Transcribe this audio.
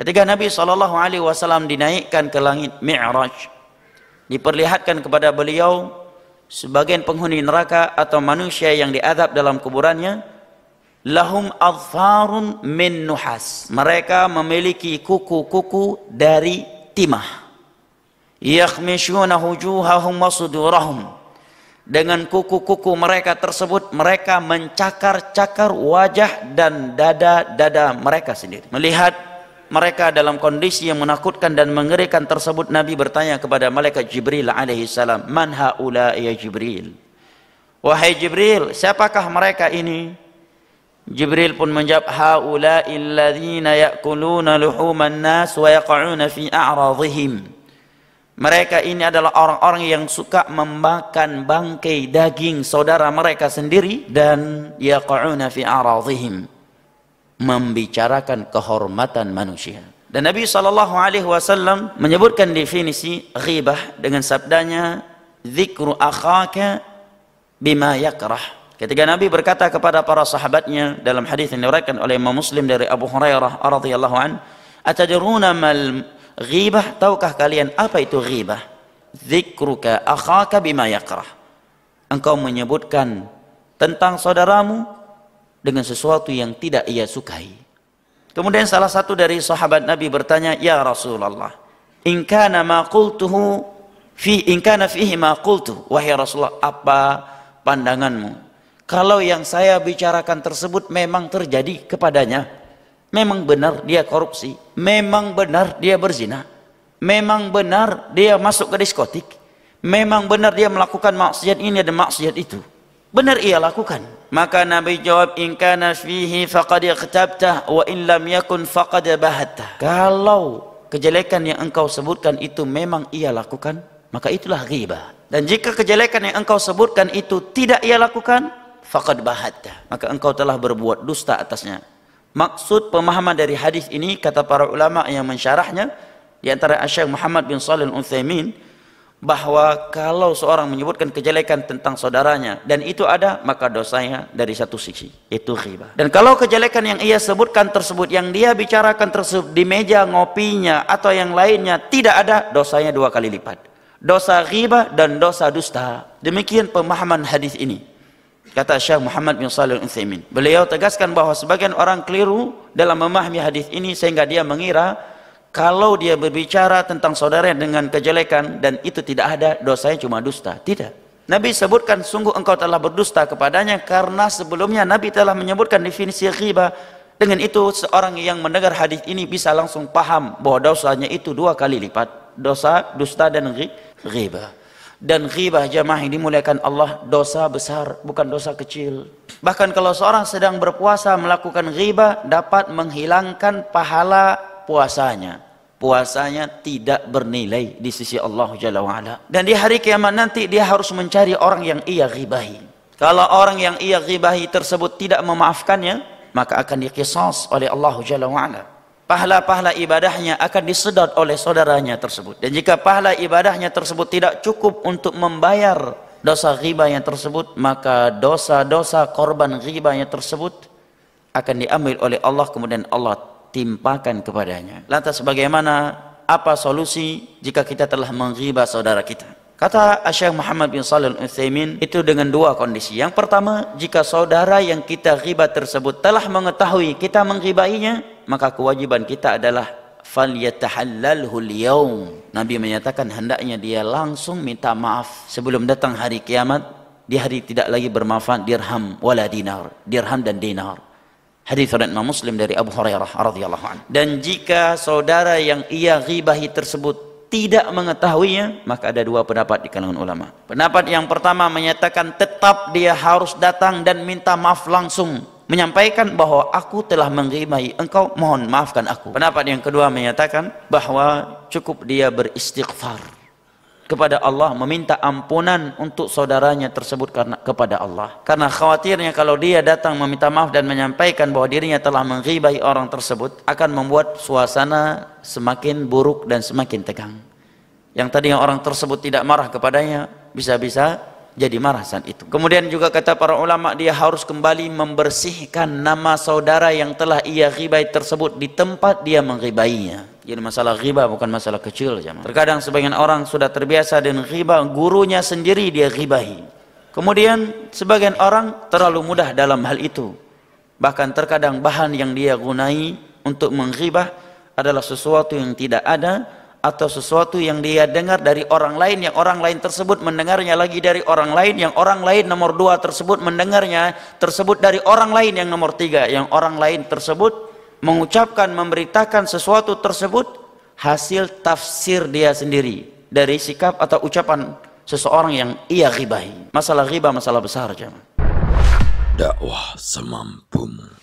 Ketika Nabi SAW dinaikkan ke langit Mi'raj, diperlihatkan kepada beliau sebagian penghuni neraka atau manusia yang diazab dalam kuburannya, lahum adfarun min nuhas, mereka memiliki kuku-kuku dari timah, yakhmishuna wujuhahum wa sudurahum, dengan kuku-kuku mereka tersebut mereka mencakar-cakar wajah dan dada-dada mereka sendiri. Melihat mereka dalam kondisi yang menakutkan dan mengerikan tersebut, Nabi bertanya kepada malaikat Jibril alaihi salam, "Man haula ya Jibril?" Wahai Jibril, siapakah mereka ini? Jibril pun menjawab, "Haula'i alladzina ya'kuluna luhuman nas wa yaqa'una fi a'radhihim." Mereka ini adalah orang-orang yang suka memakan bangkai daging saudara mereka sendiri dan yaqa'una fi a'radhihim, membicarakan kehormatan manusia. Dan Nabi SAW menyebutkan definisi ghibah dengan sabdanya, "Dzikru akhaka bima yakrah." Ketika Nabi berkata kepada para sahabatnya dalam hadis yang diriwayatkan oleh Imam Muslim dari Abu Hurairah radhiyallahu an, "Atadruna mal ghibah?" Tahukah kalian apa itu ghibah? Dzikruka akhaka bima yakrah. Engkau menyebutkan tentang saudaramu dengan sesuatu yang tidak ia sukai. Kemudian salah satu dari sahabat Nabi bertanya, "Ya Rasulullah, in kana ma qultuhu fi in kana fihi ma qultu." Wahai Rasulullah, apa pandanganmu kalau yang saya bicarakan tersebut memang terjadi kepadanya? Memang benar dia korupsi, memang benar dia berzina, memang benar dia masuk ke diskotik, memang benar dia melakukan maksiat ini dan maksiat itu, benar ia lakukan. Maka Nabi jawab, "In kana fihi faqad iqtabtah wa in lam yakun faqad bahatta." Kalau kejelekan yang engkau sebutkan itu memang ia lakukan, maka itulah ghibah. Dan jika kejelekan yang engkau sebutkan itu tidak ia lakukan, faqad bahatta, maka engkau telah berbuat dusta atasnya. Maksud pemahaman dari hadis ini, kata para ulama yang mensyarahnya, di antara Syekh Muhammad bin Shalih Al-Utsaimin, bahwa kalau seorang menyebutkan kejelekan tentang saudaranya dan itu ada, maka dosanya dari satu sisi, itu ghibah. Dan kalau kejelekan yang ia sebutkan tersebut, yang dia bicarakan tersebut di meja ngopinya atau yang lainnya tidak ada, dosanya 2 kali lipat. Dosa ghibah dan dosa dusta. Demikian pemahaman hadis ini, kata Syekh Muhammad bin Shalih Al-Utsaimin. Beliau tegaskan bahwa sebagian orang keliru dalam memahami hadis ini sehingga dia mengira kalau dia berbicara tentang saudaranya dengan kejelekan dan itu tidak ada, dosanya cuma dusta. Tidak. Nabi sebutkan, "Sungguh engkau telah berdusta kepadanya," karena sebelumnya Nabi telah menyebutkan definisi ghibah. Dengan itu seorang yang mendengar hadis ini bisa langsung paham bahwa dosanya itu 2 kali lipat. Dosa, dusta dan ghibah. Dan ghibah jamaah yang dimuliakan Allah, dosa besar, bukan dosa kecil. Bahkan kalau seorang sedang berpuasa melakukan ghibah, dapat menghilangkan pahala puasanya. Puasanya tidak bernilai di sisi Allah Jalla wa'ala. Dan di hari kiamat nanti dia harus mencari orang yang ia ghibahi. Kalau orang yang ia ghibahi tersebut tidak memaafkannya, maka akan diqisas oleh Allah Jalla wa'ala. Pahala-pahala ibadahnya akan disedot oleh saudaranya tersebut. Dan jika pahala ibadahnya tersebut tidak cukup untuk membayar dosa ghibahnya tersebut, maka dosa-dosa korban ghibahnya tersebut akan diambil oleh Allah, kemudian Allah timpakan kepadanya. Lantas bagaimana, apa solusi jika kita telah menghibah saudara kita? Kata Syekh Muhammad bin Shalih Al-Utsaimin, itu dengan 2 kondisi. Yang pertama, jika saudara yang kita ghibah tersebut telah mengetahui kita menghibahinya, maka kewajiban kita adalah falyatahallalhu al-yaum. Nabi menyatakan hendaknya dia langsung minta maaf sebelum datang hari kiamat. Di hari tidak lagi bermanfaat dirham wala dinar, dirham dan dinar. Hadis riwayat Imam Muslim dari Abu Hurairah radhiyallahu anhu. Dan jika saudara yang ia ghibahi tersebut tidak mengetahuinya, maka ada 2 pendapat di kalangan ulama. Pendapat yang pertama menyatakan tetap dia harus datang dan minta maaf langsung, menyampaikan bahwa aku telah menghibahi engkau, mohon maafkan aku. Pendapat yang kedua menyatakan bahwa cukup dia beristighfar kepada Allah, meminta ampunan untuk saudaranya tersebut kepada Allah. Karena khawatirnya kalau dia datang meminta maaf dan menyampaikan bahwa dirinya telah menghibahi orang tersebut, akan membuat suasana semakin buruk dan semakin tegang. Yang tadinya orang tersebut tidak marah kepadanya, bisa-bisa jadi marah saat itu. Kemudian juga kata para ulama, dia harus kembali membersihkan nama saudara yang telah ia ghibai tersebut di tempat dia menghibainya. Jadi masalah ghibah bukan masalah kecil, jemaah. Terkadang sebagian orang sudah terbiasa dengan ghibah, gurunya sendiri dia ghibahi. Kemudian sebagian orang terlalu mudah dalam hal itu. Bahkan terkadang bahan yang dia gunai untuk menghibah adalah sesuatu yang tidak ada, atau sesuatu yang dia dengar dari orang lain, yang orang lain tersebut mendengarnya lagi dari orang lain, yang orang lain nomor 2 tersebut mendengarnya tersebut dari orang lain yang nomor 3, yang orang lain tersebut mengucapkan, memberitakan sesuatu tersebut hasil tafsir dia sendiri dari sikap atau ucapan seseorang yang ia ghibahi. Masalah ghibah masalah besar, jemaah. Dakwah semampumu.